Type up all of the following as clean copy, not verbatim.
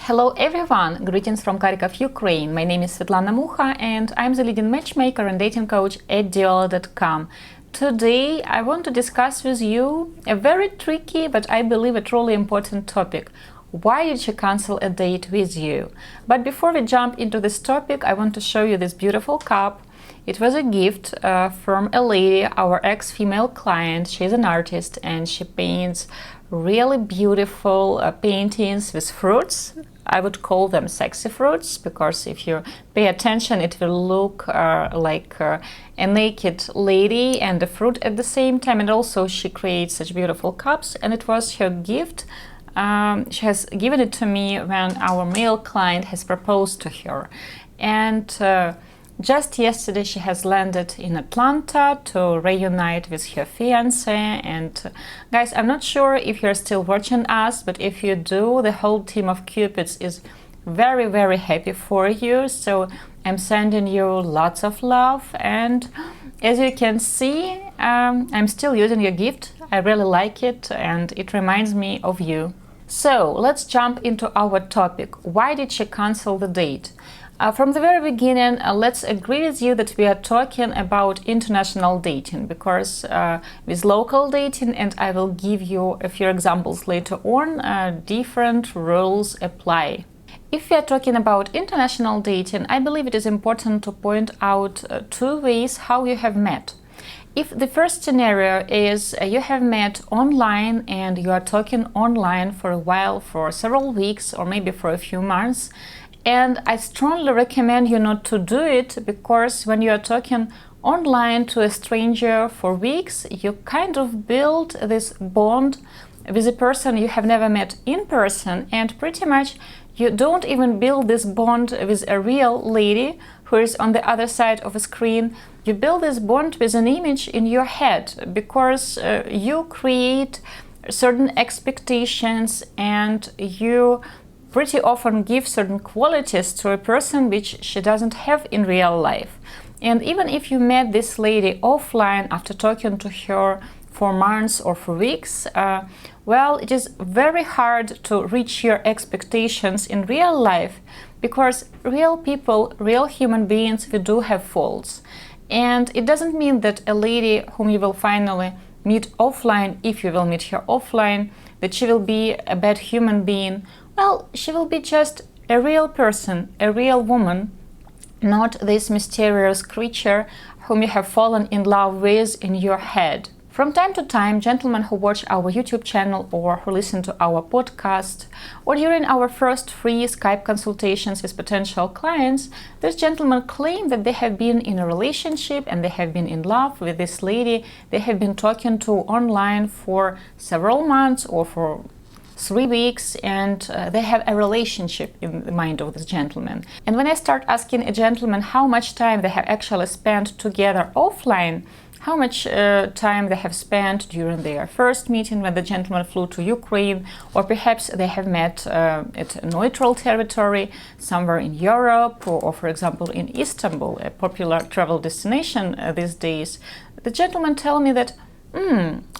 Hello everyone, greetings from Kharkov, Ukraine. My name is Svetlana Mucha and I'm the leading matchmaker and dating coach at Diolli.com. Today I want to discuss with you a very tricky but I believe a truly important topic. Why did she cancel a date with you? But before we jump into this topic, I want to show you this beautiful cup. It was a gift from a lady, our ex-female client. She's an artist and she paints really beautiful paintings with fruits. I would call them sexy fruits because if you pay attention, it will look like a naked lady and a fruit at the same time. And also she creates such beautiful cups, and it was her gift. She has given it to me when our male client has proposed to her. And just yesterday she has landed in Atlanta to reunite with her fiancé. And guys, I'm not sure if you're still watching us, but if you do, the whole team of Cupids is very, very happy for you. So I'm sending you lots of love. And as you can see, I'm still using your gift. I really like it and it reminds me of you. So let's jump into our topic. Why did she cancel the date? From the very beginning, let's agree with you that we are talking about international dating because with local dating, and I will give you a few examples later on, different rules apply. If we are talking about international dating, I believe it is important to point out two ways how you have met. If the first scenario is you have met online and you are talking online for a while, for several weeks or maybe for a few months, and I strongly recommend you not to do it because when you are talking online to a stranger for weeks, you kind of build this bond with a person you have never met in person, and pretty much you don't even build this bond with a real lady who is on the other side of a screen. You build this bond with an image in your head because you create certain expectations and you pretty often give certain qualities to a person which she doesn't have in real life. And even if you met this lady offline after talking to her for months or for weeks, well, it is very hard to reach your expectations in real life because real people, real human beings, we do have faults. And it doesn't mean that a lady whom you will finally meet offline, if you will meet her offline, that she will be a bad human being. Well, she will be just a real person, a real woman, not this mysterious creature whom you have fallen in love with in your head. From time to time, gentlemen who watch our YouTube channel or who listen to our podcast, or during our first free Skype consultations with potential clients, these gentlemen claim that they have been in a relationship and they have been in love with this lady they have been talking to online for several months or for 3 weeks, and they have a relationship in the mind of this gentleman. And when I start asking a gentleman how much time they have actually spent together offline, how much time they have spent during their first meeting when the gentleman flew to Ukraine, or perhaps they have met at a neutral territory somewhere in Europe or for example in Istanbul, a popular travel destination these days, the gentlemen tell me that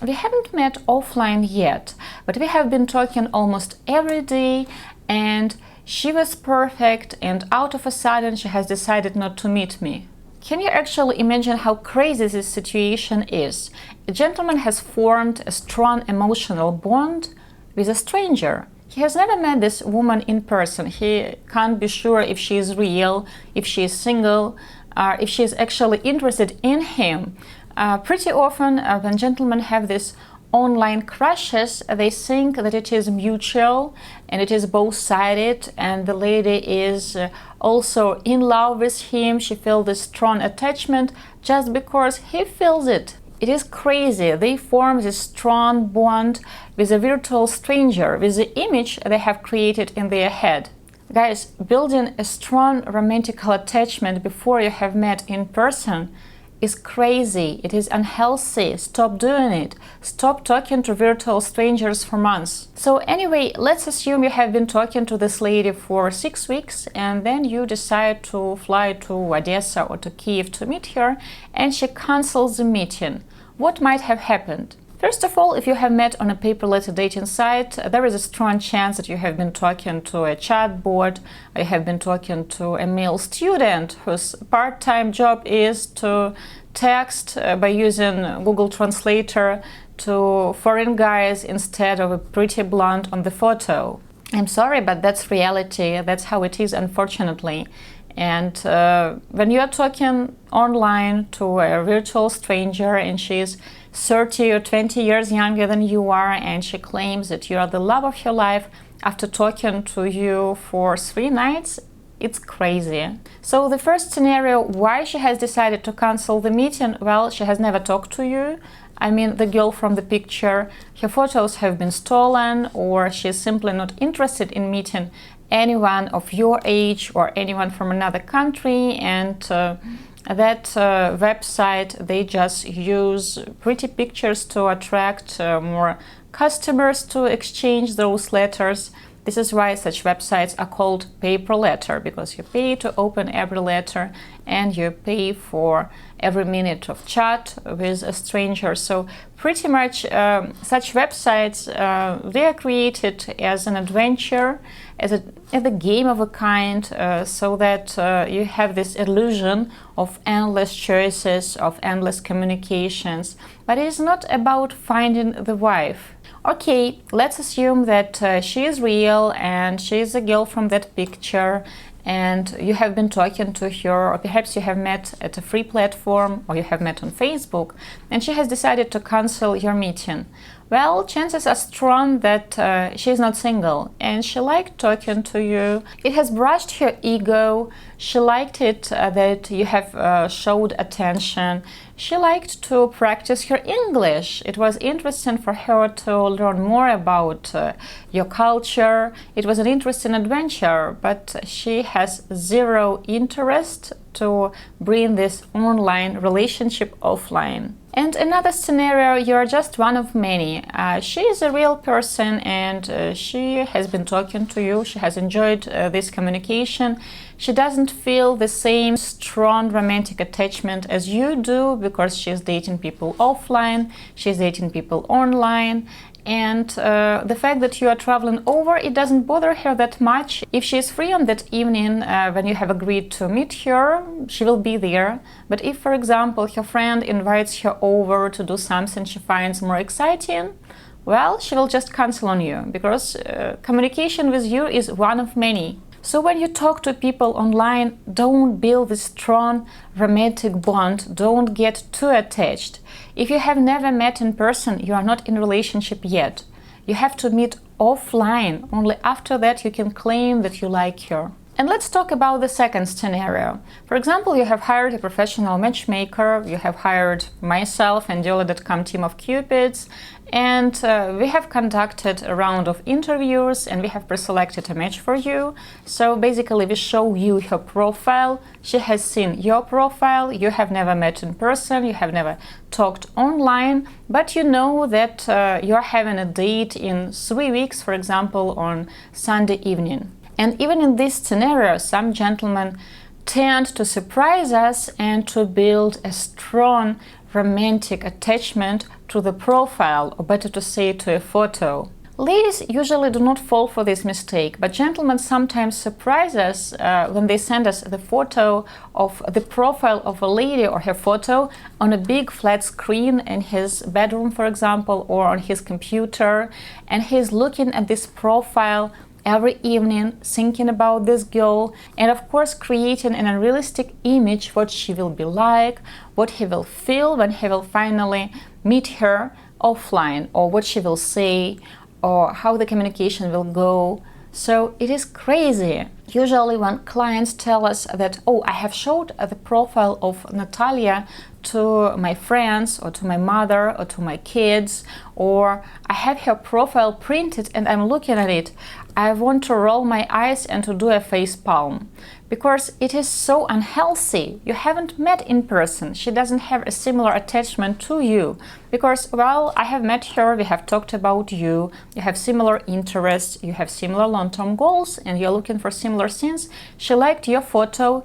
we haven't met offline yet, but we have been talking almost every day and she was perfect, and out of a sudden she has decided not to meet me. Can you actually imagine how crazy this situation is? A gentleman has formed a strong emotional bond with a stranger. He has never met this woman in person. He can't be sure if she is real, if she is single, if she is actually interested in him. Pretty often when gentlemen have this online crushes, they think that it is mutual and it is both-sided, and the lady is also in love with him. She feels this strong attachment just because he feels it. It is crazy. They form this strong bond with a virtual stranger, with the image they have created in their head. Guys, building a strong romantical attachment before you have met in person is crazy. It is unhealthy. Stop doing it. Stop talking to virtual strangers for months. So anyway, let's assume you have been talking to this lady for 6 weeks and then you decide to fly to Odessa or to Kiev to meet her, and she cancels the meeting. What might have happened? First of all, if you have met on a paper letter dating site, there is a strong chance that you have been talking to a chatbot, or you have been talking to a male student whose part-time job is to text by using Google Translator to foreign guys instead of a pretty blonde on the photo. I'm sorry, but that's reality. That's how it is, unfortunately. And when you are talking online to a virtual stranger and she's 30 or 20 years younger than you are, and she claims that you are the love of her life after talking to you for 3 nights, it's crazy. So the first scenario, why she has decided to cancel the meeting, well, she has never talked to you. I mean, the girl from the picture, her photos have been stolen, or she's simply not interested in meeting anyone of your age or anyone from another country, and that website, they just use pretty pictures to attract more customers to exchange those letters. This is why such websites are called paper letter, because you pay to open every letter and you pay for every minute of chat with a stranger. So pretty much such websites, they are created as an adventure, as a game of a kind, so that you have this illusion of endless choices, of endless communications. But it is not about finding the wife. Okay, let's assume that she is real and she is a girl from that picture, and you have been talking to her, or perhaps you have met at a free platform, or you have met on Facebook, and she has decided to cancel your meeting. Well, chances are strong that she is not single and she liked talking to you. It has brushed her ego. She liked it that you have showed attention. She liked to practice her English. It was interesting for her to learn more about your culture. It was an interesting adventure, but she has zero interest to bring this online relationship offline. And another scenario, you are just one of many. She is a real person and she has been talking to you. She has enjoyed this communication. She doesn't feel the same strong romantic attachment as you do because she's dating people offline, she's dating people online. And the fact that you are traveling over, it doesn't bother her that much. If she is free on that evening when you have agreed to meet her, she will be there. But if, for example, her friend invites her over to do something she finds more exciting, well, she will just cancel on you because communication with you is one of many. So when you talk to people online, don't build this strong romantic bond, don't get too attached. If you have never met in person, you are not in a relationship yet. You have to meet offline. Only after that you can claim that you like her. And let's talk about the second scenario. For example, you have hired a professional matchmaker, you have hired myself and Diolli.com team of Cupids, and we have conducted a round of interviews and we have pre-selected a match for you. So basically we show you her profile, she has seen your profile, you have never met in person, you have never talked online, but you know that you're having a date in 3 weeks, for example, on Sunday evening. And even in this scenario, some gentlemen tend to surprise us and to build a strong romantic attachment to the profile, or better to say, to a photo. Ladies usually do not fall for this mistake, but gentlemen sometimes surprise us when they send us the photo of the profile of a lady or her photo on a big flat screen in his bedroom, for example, or on his computer, and he's looking at this profile every evening, thinking about this girl, and of course creating an unrealistic image what she will be like, what he will feel when he will finally meet her offline, or what she will say, or how the communication will go. So it is crazy. Usually when clients tell us that, oh, I have showed the profile of Natalia to my friends or to my mother or to my kids, or I have her profile printed and I'm looking at it, I want to roll my eyes and to do a face palm, because it is so unhealthy. You haven't met in person. She doesn't have a similar attachment to you because, well, I have met her, we have talked about you, you have similar interests, you have similar long-term goals, and you're looking for similar things. She liked your photo.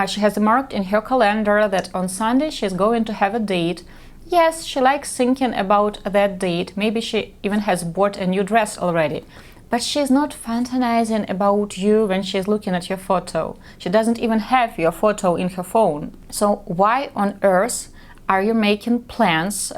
She has marked in her calendar that on Sunday she's going to have a date. Yes, she likes thinking about that date. Maybe she even has bought a new dress already. But she's not fantasizing about you when she's looking at your photo. She doesn't even have your photo in her phone. So why on earth are you making plans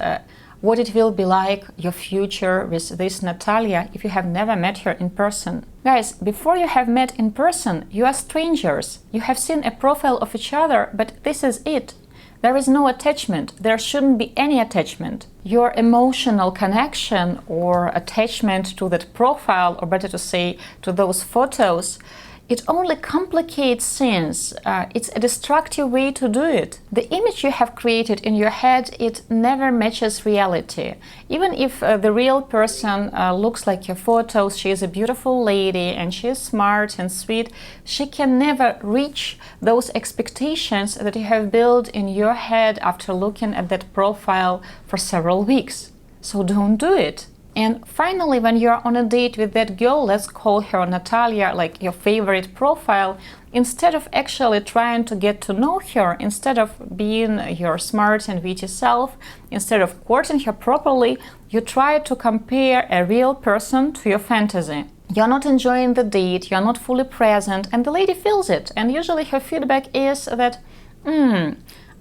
what it will be like, your future with this Natalia, if you have never met her in person? Guys, before you have met in person, you are strangers. You have seen a profile of each other, but this is it. There is no attachment. There shouldn't be any attachment. Your emotional connection or attachment to that profile, or better to say, to those photos, it only complicates things. It's a destructive way to do it. The image you have created in your head, it never matches reality. Even if the real person looks like your photos, she is a beautiful lady and she is smart and sweet, she can never reach those expectations that you have built in your head after looking at that profile for several weeks. So don't do it. And finally, when you're on a date with that girl, let's call her Natalia, like your favorite profile, instead of actually trying to get to know her, instead of being your smart and witty self, instead of courting her properly, you try to compare a real person to your fantasy. You're not enjoying the date, you're not fully present, and the lady feels it. And usually her feedback is that,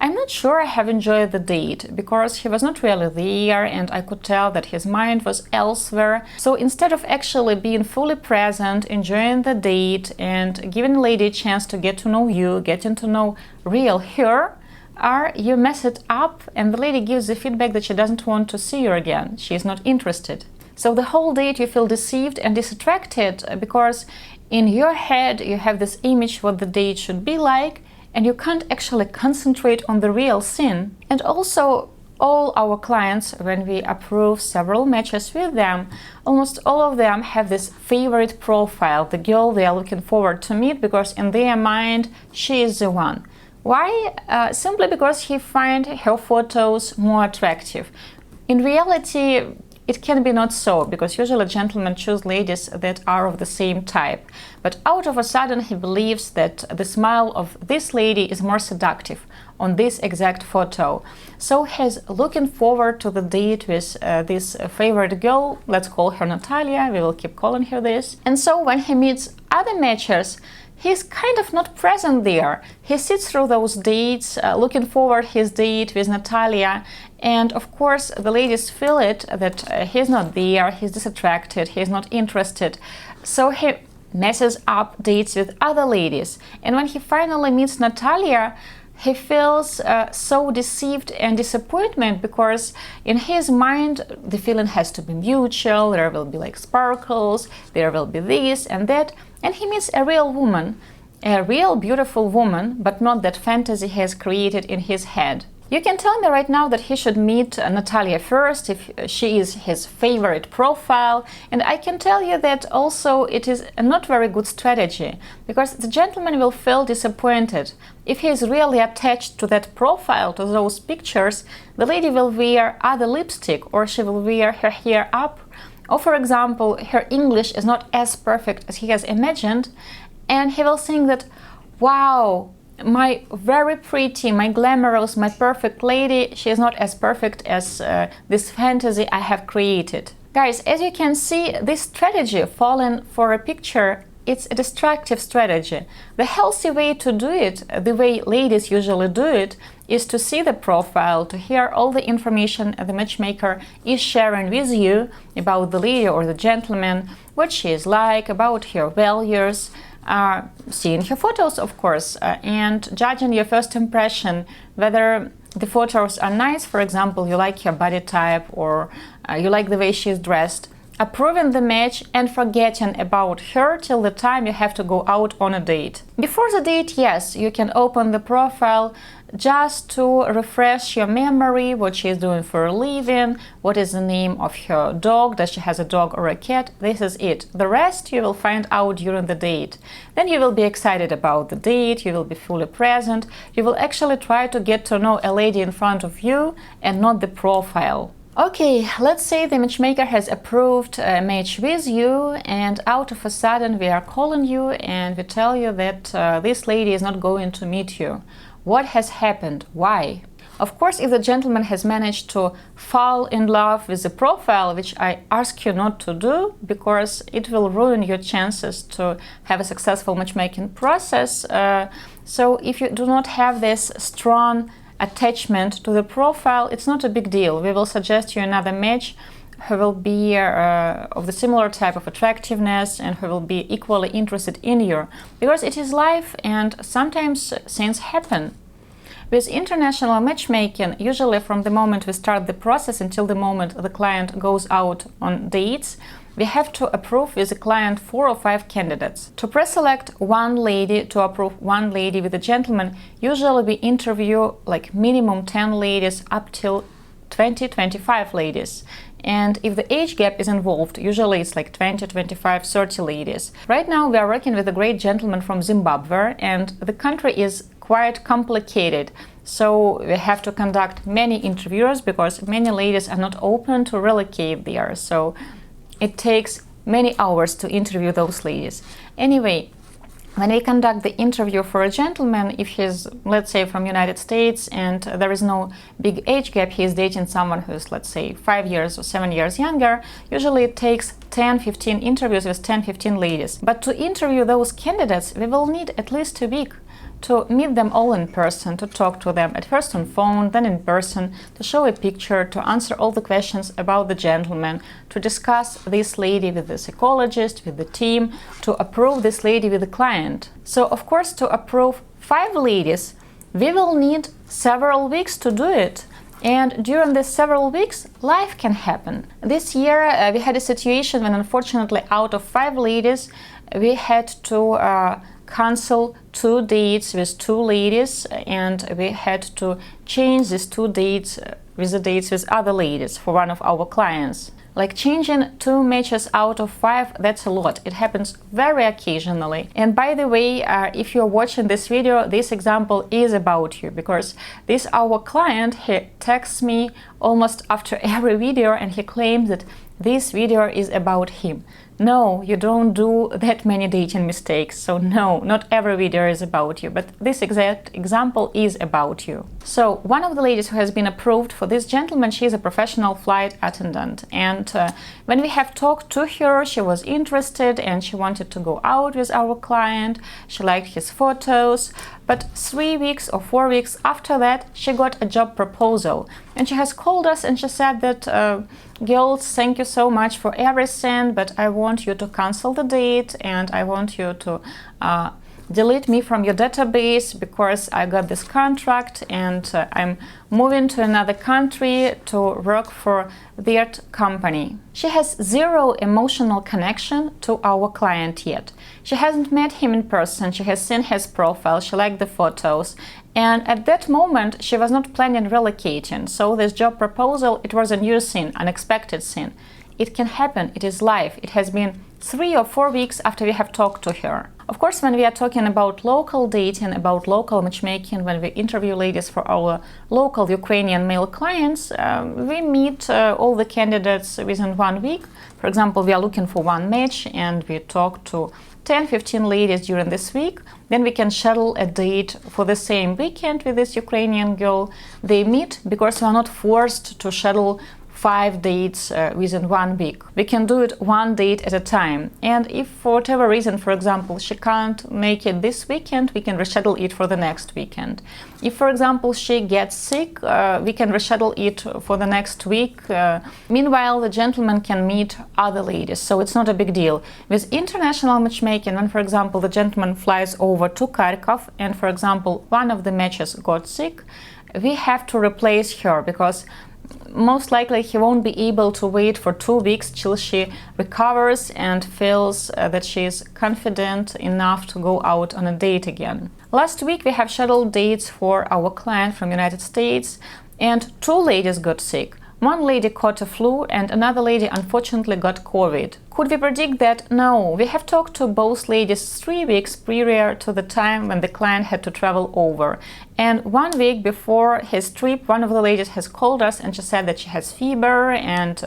I'm not sure I have enjoyed the date, because he was not really there and I could tell that his mind was elsewhere. So instead of actually being fully present, enjoying the date and giving the lady a chance to get to know you, getting to know real her, you mess it up and the lady gives the feedback that she doesn't want to see you again. She is not interested. So the whole date you feel deceived and distracted because in your head you have this image what the date should be like, and you can't actually concentrate on the real scene. And also, all our clients, when we approve several matches with them, almost all of them have this favorite profile, the girl they are looking forward to meet, because in their mind, she is the one. Why? Simply because he finds her photos more attractive. In reality, it can be not so, because usually gentlemen choose ladies that are of the same type. But out of a sudden he believes that the smile of this lady is more seductive on this exact photo. So he's looking forward to the date with this favorite girl, let's call her Natalia, we will keep calling her this. And so when he meets other matches, he's kind of not present there. He sits through those dates, looking forward his date with Natalia, and of course the ladies feel it, that he's not there, he's distracted, he's not interested. So he messes up dates with other ladies. And when he finally meets Natalia, he feels so deceived and disappointment, because in his mind the feeling has to be mutual, there will be like sparkles, there will be this and that, and he meets a real woman, a real beautiful woman, but not that fantasy he has created in his head. You can tell me right now that he should meet Natalia first if she is his favorite profile, and I can tell you that also it is a not very good strategy, because the gentleman will feel disappointed. If he is really attached to that profile, to those pictures, the lady will wear other lipstick, or she will wear her hair up, or for example her English is not as perfect as he has imagined, and he will think that, wow, my very pretty, my glamorous, my perfect lady, she is not as perfect as this fantasy I have created. Guys, as you can see, this strategy, falling for a picture, it's a destructive strategy. The healthy way to do it, the way ladies usually do it, is to see the profile, to hear all the information the matchmaker is sharing with you about the lady or the gentleman, what she is like, about her values, seeing her photos, of course, and judging your first impression, whether the photos are nice, for example, you like her body type, or you like the way she is dressed, approving the match and forgetting about her till the time you have to go out on a date. Before the date, yes, you can open the profile just to refresh your memory, what she is doing for a living, what is the name of her dog, does she has a dog or a cat, this is it. The rest you will find out during the date. Then you will be excited about the date, you will be fully present, you will actually try to get to know a lady in front of you and not the profile. Okay, let's say the matchmaker has approved a match with you, and out of a sudden we are calling you and we tell you that this lady is not going to meet you. What has happened? Why? Of course, if the gentleman has managed to fall in love with the profile, which I ask you not to do because it will ruin your chances to have a successful matchmaking process. So if you do not have this strong attachment to the profile, it's not a big deal. We will suggest you another match who will be of the similar type of attractiveness and who will be equally interested in you, because it is life and sometimes things happen. With international matchmaking, usually from the moment we start the process until the moment the client goes out on dates, we have to approve with the client 4 or 5 candidates. To pre-select one lady, to approve one lady with a gentleman, usually we interview like minimum 10 ladies up till 20-25 ladies. And if the age gap is involved, usually it's like 20, 25, 30 ladies. Right now we are working with a great gentleman from Zimbabwe, and the country is quite complicated. So we have to conduct many interviews because many ladies are not open to relocate there. So it takes many hours to interview those ladies. Anyway, when we conduct the interview for a gentleman, if he's, let's say, from United States and there is no big age gap, he is dating someone who's, let's say, 5 years or 7 years younger, usually it takes 10-15 interviews with 10-15 ladies. But to interview those candidates, we will need at least a week to meet them all in person, to talk to them at first on phone, then in person, to show a picture, to answer all the questions about the gentleman, to discuss this lady with the psychologist, with the team, to approve this lady with the client. So, of course, to approve 5 ladies, we will need several weeks to do it. And during these several weeks, life can happen. This year, we had a situation when, unfortunately, out of 5 ladies, we had to cancel 2 dates with 2 ladies, and we had to change these 2 dates with the dates with other ladies for one of our clients. Like changing 2 matches out of 5, that's a lot. It happens very occasionally. And by the way, if you're watching this video, this example is about you, because this our client, he texts me almost after every video and he claims that this video is about him. No, you don't do that many dating mistakes. So no, not every video is about you, but this exact example is about you. So one of the ladies who has been approved for this gentleman, she is a professional flight attendant. And when we have talked to her, she was interested and she wanted to go out with our client. She liked his photos. But 3 weeks or 4 weeks after that, she got a job proposal. And she has called us and she said that, girls, thank you so much for everything, but I want you to cancel the date and I want you to delete me from your database because I got this contract and I'm moving to another country to work for that company. She has 0 emotional connection to our client yet. She hasn't met him in person, she has seen his profile, she liked the photos, and at that moment she was not planning relocating. So this job proposal, it was a new thing, unexpected thing. It can happen, it is life. It has been 3 or 4 weeks after we have talked to her. Of course, when we are talking about local dating, about local matchmaking, when we interview ladies for our local Ukrainian male clients, we meet all the candidates within 1 week. For example, we are looking for one match and we talk to 10-15 ladies during this week. Then we can schedule a date for the same weekend with this Ukrainian girl. They meet because we are not forced to schedule 5 dates within 1 week. We can do it 1 date at a time. And if for whatever reason, for example, she can't make it this weekend, we can reschedule it for the next weekend. If, for example, she gets sick, we can reschedule it for the next week. Meanwhile, the gentleman can meet other ladies, so it's not a big deal. With international matchmaking, when, for example, the gentleman flies over to Kharkov and, for example, one of the matches got sick, we have to replace her because most likely he won't be able to wait for 2 weeks till she recovers and feels that she is confident enough to go out on a date again. Last week we have scheduled dates for our client from United States and 2 ladies got sick. One lady caught a flu and another lady unfortunately got COVID. Could we predict that? No. We have talked to both ladies 3 weeks prior to the time when the client had to travel over. And 1 week before his trip, one of the ladies has called us and she said that she has fever and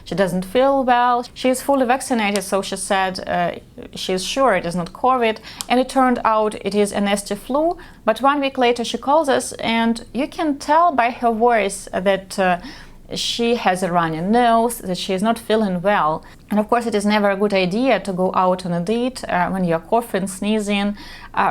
she doesn't feel well. She is fully vaccinated, so she said she is sure it is not COVID. And it turned out it is a nasty flu. But 1 week later she calls us and you can tell by her voice that she has a runny nose, that she is not feeling well. And of course, it is never a good idea to go out on a date when you're coughing, sneezing.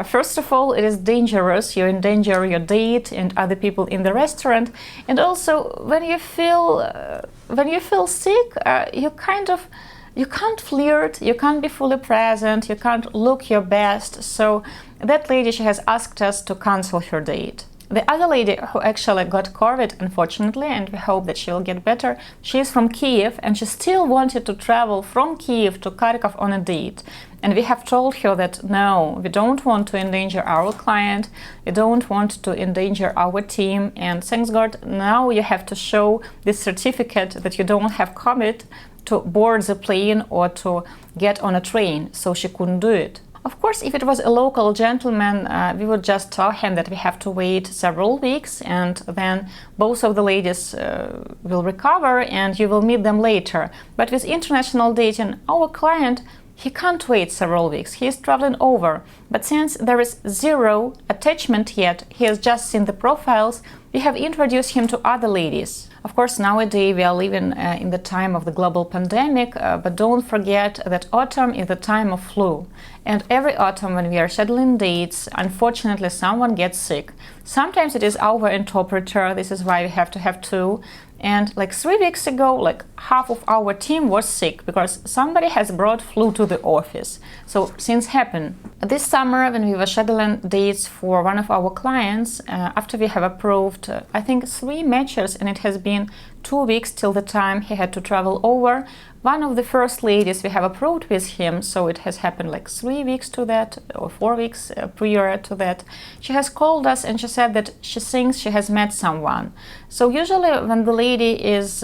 First of all, it is dangerous. You endanger your date and other people in the restaurant. And also, when you feel sick, you can't flirt, you can't be fully present, you can't look your best. So that lady, she has asked us to cancel her date. The other lady who actually got COVID, unfortunately, and we hope that she will get better, she is from Kiev and she still wanted to travel from Kiev to Kharkov on a date. And we have told her that no, we don't want to endanger our client, we don't want to endanger our team, and thanks God, now you have to show this certificate that you don't have COVID to board the plane or to get on a train, so she couldn't do it. Of course, if it was a local gentleman, we would just tell him that we have to wait several weeks and then both of the ladies will recover and you will meet them later. But with international dating, our client, he can't wait several weeks. He is traveling over. But since there is zero attachment yet, he has just seen the profiles, we have introduced him to other ladies. Of course, nowadays we are living in the time of the global pandemic, but don't forget that autumn is the time of flu. And every autumn when we are scheduling dates, unfortunately someone gets sick. Sometimes it is our interpreter, this is why we have to have two. And like 3 weeks ago, like half of our team was sick because somebody has brought flu to the office. So things happen. This summer, when we were scheduling dates for one of our clients, after we have approved, I think 3 matches, and it has been 2 weeks till the time he had to travel over, one of the first ladies we have approved with him, so it has happened like 3 weeks to that or 4 weeks prior to that, she has called us and she said that she thinks she has met someone. So usually when the lady is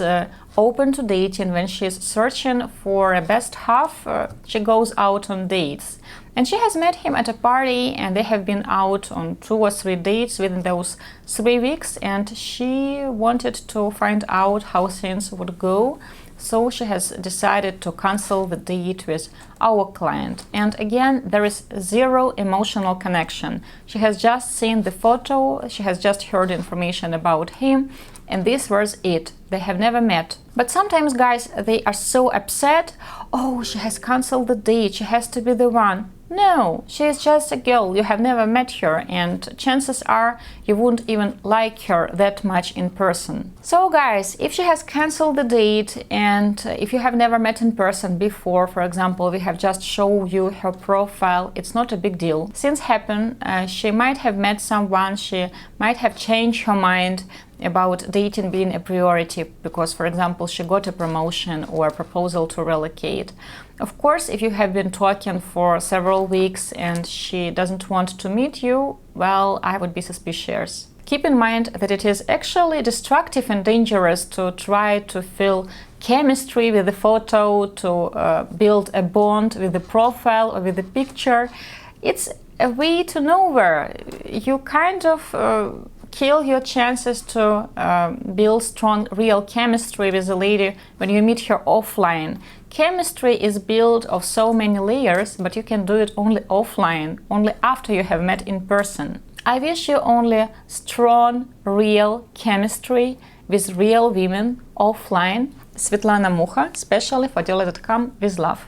open to dating, when she is searching for a best half, she goes out on dates. And she has met him at a party and they have been out on 2 or 3 dates within those 3 weeks, and she wanted to find out how things would go. So she has decided to cancel the date with our client. And again, there is zero emotional connection. She has just seen the photo, she has just heard information about him, and this was it. They have never met. But sometimes, guys, they are so upset. Oh, she has canceled the date, she has to be the one. No, she is just a girl, you have never met her, and chances are you wouldn't even like her that much in person. So guys, if she has cancelled the date and if you have never met in person before, for example, we have just shown you her profile, it's not a big deal. Things happen, she might have met someone, she might have changed her mind about dating being a priority because, for example, she got a promotion or a proposal to relocate. Of course, if you have been talking for several weeks and she doesn't want to meet you, well, I would be suspicious. Keep in mind that it is actually destructive and dangerous to try to feel chemistry with the photo, to build a bond with the profile or with the picture. It's a way to nowhere. You kind of kill your chances to build strong real chemistry with a lady when you meet her offline. Chemistry is built of so many layers, but you can do it only offline, only after you have met in person. I wish you only strong, real chemistry with real women offline. Svetlana Mukha, especially for Diolli.com, with love.